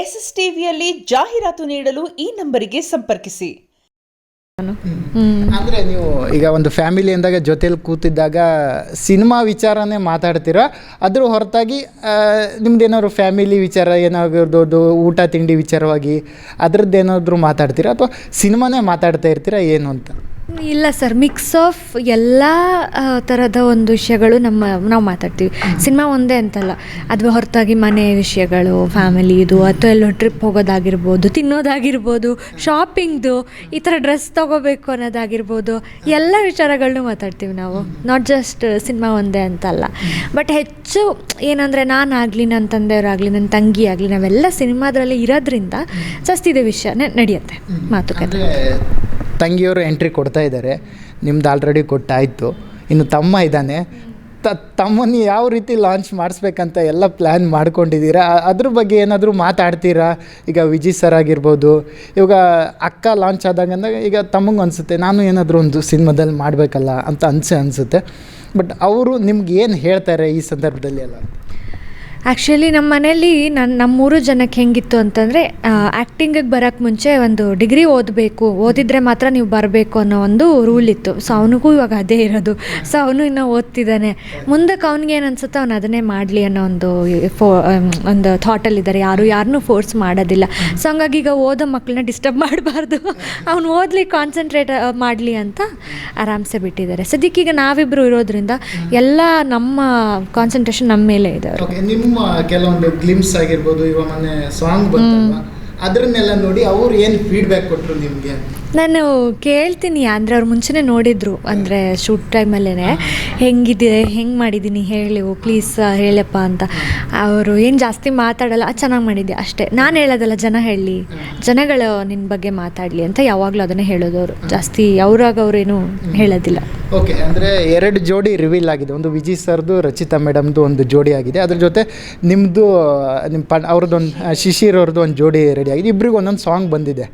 SSTVಯಲ್ಲಿ ಜಾಹೀರಾತು ನೀಡಲು ಈ ನಂಬರಿಗೆ ಸಂಪರ್ಕಿಸಿ. ಅಂದರೆ ನೀವು ಈಗ ಒಂದು ಫ್ಯಾಮಿಲಿ ಅಂದಾಗ ಜೊತೆಲಿ ಕೂತಿದ್ದಾಗ ಸಿನಿಮಾ ವಿಚಾರನೇ ಮಾತಾಡ್ತೀರಾ, ಅದ್ರ ಹೊರತಾಗಿ ನಿಮ್ದೇನಾದ್ರು ಫ್ಯಾಮಿಲಿ ವಿಚಾರ ಏನಾಗಿರ್ಬೋದು, ಊಟ ತಿಂಡಿ ವಿಚಾರವಾಗಿ ಅದರದ್ದೇನಾದರೂ ಮಾತಾಡ್ತೀರಾ ಅಥವಾ ಸಿನಿಮಾನೇ ಮಾತಾಡ್ತಾ ಇರ್ತೀರಾ ಏನು ಅಂತ? ಇಲ್ಲ ಸರ್, ಮಿಕ್ಸ್ ಆಫ್ ಎಲ್ಲ ಥರದ ಒಂದು ವಿಷಯಗಳು ನಾವು ಮಾತಾಡ್ತೀವಿ. ಸಿನಿಮಾ ಒಂದೇ ಅಂತಲ್ಲ, ಅದು ಹೊರತಾಗಿ ಮನೆ ವಿಷಯಗಳು, ಫ್ಯಾಮಿಲಿದು ಅಥವಾ ಎಲ್ಲೋ ಟ್ರಿಪ್ ಹೋಗೋದಾಗಿರ್ಬೋದು, ತಿನ್ನೋದಾಗಿರ್ಬೋದು, ಶಾಪಿಂಗ್ದು, ಈ ಥರ ಡ್ರೆಸ್ ತೊಗೋಬೇಕು ಅನ್ನೋದಾಗಿರ್ಬೋದು, ಎಲ್ಲ ವಿಚಾರಗಳನ್ನೂ ಮಾತಾಡ್ತೀವಿ ನಾವು. ನಾಟ್ ಜಸ್ಟ್ ಸಿನಿಮಾ ಒಂದೇ ಅಂತಲ್ಲ. ಬಟ್ ಹೆಚ್ಚು ಏನಂದರೆ ನಾನಾಗಲಿ, ನನ್ನ ತಂದೆಯವರಾಗಲಿ, ನನ್ನ ತಂಗಿ ಆಗಲಿ, ನಾವೆಲ್ಲ ಸಿನಿಮಾದ್ರಲ್ಲಿ ಇರೋದ್ರಿಂದ ಜಾಸ್ತಿ ಇದೇ ವಿಷಯ ನಡೆಯುತ್ತೆ ಮಾತುಕತೆ. ತಂಗಿಯವರು ಎಂಟ್ರಿ ಕೊಡ್ತಾ ಇದ್ದಾರೆ, ನಿಮ್ದು ಆಲ್ರೆಡಿ ಕೊಟ್ಟಾಯಿತು, ಇನ್ನು ತಮ್ಮ ಇದ್ದಾನೆ. ತಮ್ಮನ್ನು ಯಾವ ರೀತಿ ಲಾಂಚ್ ಮಾಡಿಸ್ಬೇಕಂತ ಎಲ್ಲ ಪ್ಲ್ಯಾನ್ ಮಾಡ್ಕೊಂಡಿದ್ದೀರಾ? ಅದ್ರ ಬಗ್ಗೆ ಏನಾದರೂ ಮಾತಾಡ್ತೀರಾ? ಈಗ ವಿಜಯ್ ಸರ್ ಆಗಿರ್ಬೋದು, ಇವಾಗ ಅಕ್ಕ ಲಾಂಚ್ ಆದಾಗ ಈಗ ತಮ್ಮಂಗೆ ಅನಿಸುತ್ತೆ ನಾನು ಏನಾದರೂ ಒಂದು ಸಿನಿಮಾದಲ್ಲಿ ಮಾಡಬೇಕಲ್ಲ ಅಂತ ಅನಿಸುತ್ತೆ. ಬಟ್ ಅವರು ನಿಮ್ಗೆ ಏನು ಹೇಳ್ತಾರೆ ಈ ಸಂದರ್ಭದಲ್ಲಿ ಎಲ್ಲ? ಆ್ಯಕ್ಚುಲಿ ನಮ್ಮ ಮನೇಲಿ ನಮ್ಮೂರು ಜನಕ್ಕೆ ಹೆಂಗಿತ್ತು ಅಂತಂದರೆ, ಆ್ಯಕ್ಟಿಂಗಿಗೆ ಬರೋಕ್ಕೆ ಮುಂಚೆ ಒಂದು ಡಿಗ್ರಿ ಓದಿದರೆ ಮಾತ್ರ ನೀವು ಬರಬೇಕು ಅನ್ನೋ ಒಂದು ರೂಲ್ ಇತ್ತು. ಸೊ ಅವನಿಗೂ ಇವಾಗ ಅದೇ ಇರೋದು. ಸೊ ಅವನು ಇನ್ನೂ ಓದ್ತಿದ್ದಾನೆ. ಮುಂದಕ್ಕೆ ಅವ್ನಿಗೆ ಏನು ಅನ್ಸುತ್ತೋ ಅವ್ನು ಅದನ್ನೇ ಮಾಡಲಿ ಅನ್ನೋ ಒಂದು ಥಾಟಲ್ಲಿದ್ದಾರೆ. ಯಾರನ್ನೂ ಫೋರ್ಸ್ ಮಾಡೋದಿಲ್ಲ. ಸೊ ಹಂಗಾಗಿ ಈಗ ಓದೋ ಮಕ್ಕಳನ್ನ ಡಿಸ್ಟರ್ಬ್ ಮಾಡಬಾರ್ದು, ಅವ್ನು ಓದಲಿ, ಕಾನ್ಸಂಟ್ರೇಟ್ ಮಾಡಲಿ ಅಂತ ಆರಾಮ್ಸೆ ಬಿಟ್ಟಿದ್ದಾರೆ. ಸದ್ಯಕ್ಕೀಗ ನಾವಿಬ್ಬರು ಇರೋದ್ರಿಂದ ಎಲ್ಲ ನಮ್ಮ ಕಾನ್ಸಂಟ್ರೇಷನ್ ನಮ್ಮ ಮೇಲೆ ಇದೆ. ಕೆಲವೊಂದು ಗ್ಲಿಮ್ಸ್ ಆಗಿರ್ಬೋದು, ಇವಾಗ ಮೊನ್ನೆ ಸಾಂಗ್ ಬಂತಲ್ವಾ, ಅದನ್ನೆಲ್ಲ ನೋಡಿ ಅವ್ರು ಏನು ಫೀಡ್ಬ್ಯಾಕ್ ಕೊಟ್ಟರು ನಿಮಗೆ? ನಾನು ಕೇಳ್ತೀನಿ, ಅಂದರೆ ಅವ್ರು ಮುಂಚೆನೇ ನೋಡಿದ್ರು, ಅಂದರೆ ಶೂಟ್ ಟೈಮಲ್ಲೇ ಹೆಂಗೆ ಮಾಡಿದ್ದೀನಿ ಹೇಳಿ ಪ್ಲೀಸ್ ಹೇಳಪ್ಪ ಅಂತ. ಅವರು ಏನು ಜಾಸ್ತಿ ಮಾತಾಡಲ್ಲ, ಚೆನ್ನಾಗಿ ಮಾಡಿದ್ದೆ ಅಷ್ಟೇ. ನಾನು ಹೇಳೋದಲ್ಲ, ಜನ ಹೇಳಲಿ, ಜನಗಳು ನಿನ್ನ ಬಗ್ಗೆ ಮಾತಾಡಲಿ ಅಂತ ಯಾವಾಗಲೂ ಅದನ್ನೇ ಹೇಳೋದು ಅವರು. ಜಾಸ್ತಿ ಅವ್ರೇನು ಹೇಳೋದಿಲ್ಲ. ಓಕೆ, ಅಂದರೆ 2 ಜೋಡಿ ರಿವೀಲ್ ಆಗಿದೆ. ಒಂದು ವಿಜಯ್ ಸರ್ದು, ರಚಿತಾ ಮೇಡಮ್ದು ಒಂದು ಜೋಡಿ ಆಗಿದೆ. ಅದ್ರ ಜೊತೆ ನಿಮ್ಮದು ಅವ್ರದ್ದೊಂದು ಶಿಶಿರ್ ಅವ್ರದ್ದು ಒಂದು ಜೋಡಿ ರೆಡಿ ಆಗಿದೆ. ಇಬ್ಬರಿಗೂ ಒಂದೊಂದು ಸಾಂಗ್ ಬಂದಿದೆ.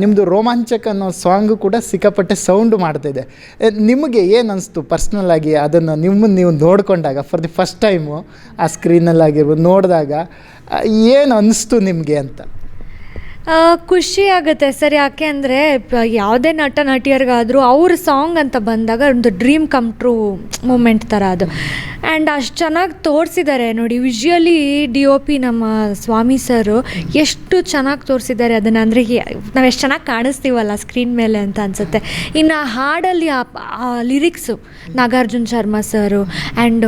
ನಿಮ್ಮದು ರೋಮಾಂಚಕ ಅನ್ನೋ ಸಾಂಗು ಕೂಡ ಸಿಕ್ಕಾಪಟ್ಟೆ ಸೌಂಡ್ ಮಾಡ್ತಾಯಿದೆ. ನಿಮಗೆ ಏನು ಅನಿಸ್ತು ಪರ್ಸ್ನಲ್ ಆಗಿ ಅದನ್ನು ನೀವು ನೋಡಿಕೊಂಡಾಗ, ಫಾರ್ ದಿ ಫಸ್ಟ್ ಟೈಮು ಆ ಸ್ಕ್ರೀನಲ್ಲಾಗಿರ್ಬೋದು ನೋಡಿದಾಗ ಏನು ಅನ್ನಿಸ್ತು ನಿಮಗೆ ಅಂತ? ಖುಷಿ ಆಗುತ್ತೆ ಸರ್. ಯಾಕೆ ಅಂದರೆ ಯಾವುದೇ ನಟಿಯರಿಗಾದರೂ ಅವ್ರ ಸಾಂಗ್ ಅಂತ ಬಂದಾಗ ಒಂದು ಡ್ರೀಮ್ ಕಮ್ ಟ್ರೂ ಮೂಮೆಂಟ್ ಥರ ಅದು. ಆ್ಯಂಡ್ ಅಷ್ಟು ಚೆನ್ನಾಗಿ ತೋರಿಸಿದ್ದಾರೆ ನೋಡಿ. ವಿಜುವಲಿ DOP ನಮ್ಮ ಸ್ವಾಮಿ ಸರು ಎಷ್ಟು ಚೆನ್ನಾಗಿ ತೋರಿಸಿದ್ದಾರೆ ಅದನ್ನು. ಅಂದರೆ ನಾವು ಎಷ್ಟು ಚೆನ್ನಾಗಿ ಕಾಣಿಸ್ತೀವಲ್ಲ ಸ್ಕ್ರೀನ್ ಮೇಲೆ ಅಂತ ಅನಿಸುತ್ತೆ. ಇನ್ನು ಹಾಡಲ್ಲಿ ಆ lyrics Nagarjuna Sharma sir and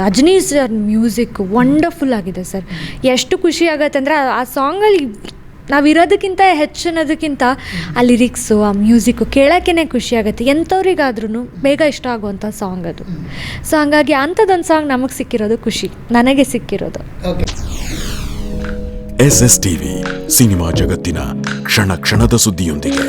Ajani sir music wonderful ಆಗಿದೆ ಸರ್. ಎಷ್ಟು ಖುಷಿ ಆಗುತ್ತೆ ಅಂದರೆ ಆ ಸಾಂಗಲ್ಲಿ ನಾವಿರೋದಕ್ಕಿಂತ ಹೆಚ್ಚಿನದಕ್ಕಿಂತ ಆ ಲಿರಿಕ್ಸು, ಆ ಮ್ಯೂಸಿಕ್ಕು ಕೇಳೋಕ್ಕೇ ಖುಷಿ ಆಗುತ್ತೆ. ಎಂಥವ್ರಿಗಾದ್ರೂ ಬೇಗ ಇಷ್ಟ ಆಗುವಂಥ ಸಾಂಗ್ ಅದು. ಸೊ ಹಂಗಾಗಿ ಅಂಥದ್ದೊಂದು ಸಾಂಗ್ ನಮಗೆ ಸಿಕ್ಕಿರೋದು ಖುಷಿ, ನನಗೆ ಸಿಕ್ಕಿರೋದು. SSTV ಸಿನಿಮಾ ಜಗತ್ತಿನ ಕ್ಷಣ ಕ್ಷಣದ ಸುದ್ದಿಯೊಂದಿಗೆ.